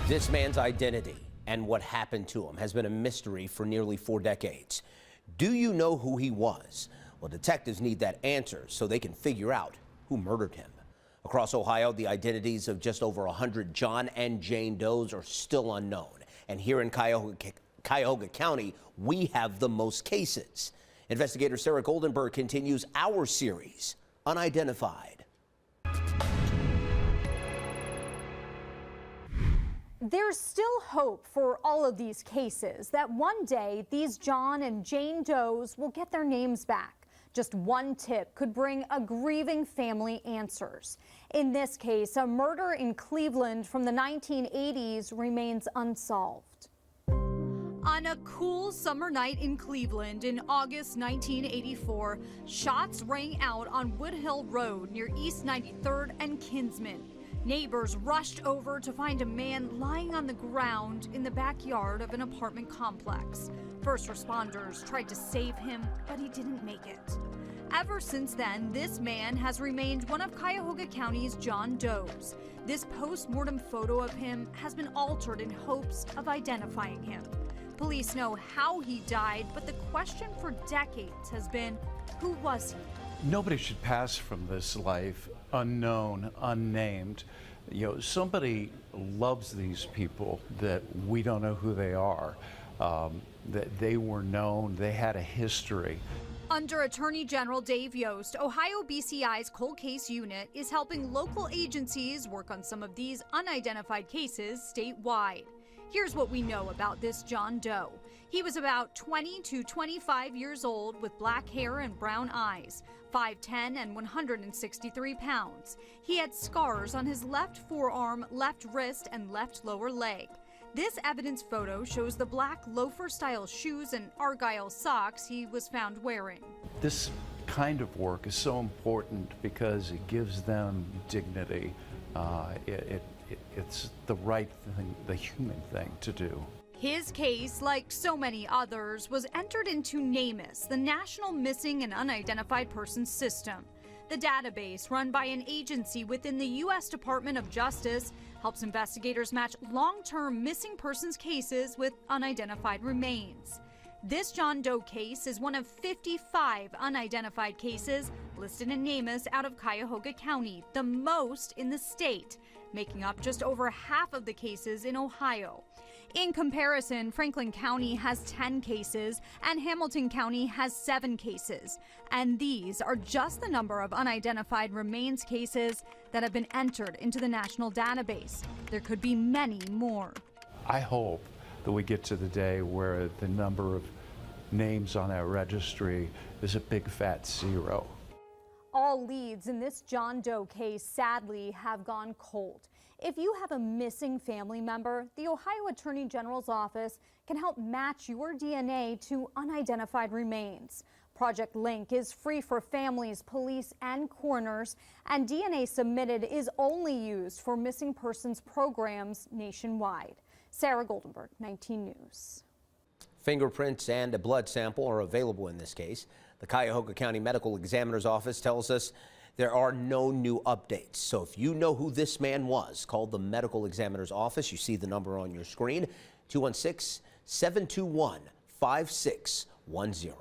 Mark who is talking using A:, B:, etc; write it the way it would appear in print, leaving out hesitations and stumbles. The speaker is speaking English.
A: This man's identity and what happened to him has been a mystery for nearly 4 decades. Do you know who he was? Well, detectives need that answer so they can figure out who murdered him. Across Ohio, the identities of just over 100 John and Jane Does are still unknown. And here in Cuyahoga County, we have the most cases. Investigator Sarah Goldenberg continues our series, Unidentified.
B: There's still hope for all of these cases that one day these John and Jane Does will get their names back. Just one tip could bring a grieving family answers. In this case, a murder in Cleveland from the 1980s remains unsolved.
C: On a cool summer night in Cleveland in August 1984, shots rang out on Woodhill Road near East 93rd and Kinsman. Neighbors rushed over to find a man lying on the ground in the backyard of an apartment complex. First responders tried to save him, but he didn't make it. Ever since then, this man has remained one of Cuyahoga County's John Does. This post-mortem photo of him has been altered in hopes of identifying him. Police know how he died, but the question for decades has been, who was he?
D: Nobody should pass from this life unknown, unnamed. You know, somebody loves these people that we don't know who they are, that they were known, they had a history.
C: Under Attorney General Dave Yost, Ohio BCI's cold case unit is helping local agencies work on some of these unidentified cases statewide. Here's what we know about this John Doe. He was about 20 to 25 years old with black hair and brown eyes, 5'10" and 163 pounds. He had scars on his left forearm, left wrist, and left lower leg. This evidence photo shows the black loafer-style shoes and argyle socks he was found wearing.
D: This kind of work is so important because it gives them dignity. It's the right thing, the human thing to do.
C: His case, like so many others, was entered into NamUs, the National Missing and Unidentified Persons System. The database, run by an agency within the U.S. Department of Justice, helps investigators match long-term missing persons cases with unidentified remains. This John Doe case is one of 55 unidentified cases listed in NamUs out of Cuyahoga County, the most in the state, making up just over half of the cases in Ohio. In comparison, Franklin County has 10 cases and Hamilton County has 7 cases. And these are just the number of unidentified remains cases that have been entered into the national database. There could be many more.
D: I hope that we get to the day where the number of names on our registry is a big fat 0.
B: All leads in this John Doe case sadly have gone cold. If you have a missing family member, the Ohio Attorney General's office can help match your DNA to unidentified remains. Project Link is free for families, police, and coroners, and DNA submitted is only used for missing persons programs nationwide. Sarah Goldenberg, 19 News.
A: Fingerprints and a blood sample are available in this case. The Cuyahoga County Medical Examiner's Office tells us there are no new updates. So if you know who this man was, call the Medical Examiner's Office. You see the number on your screen, 216-721-5610.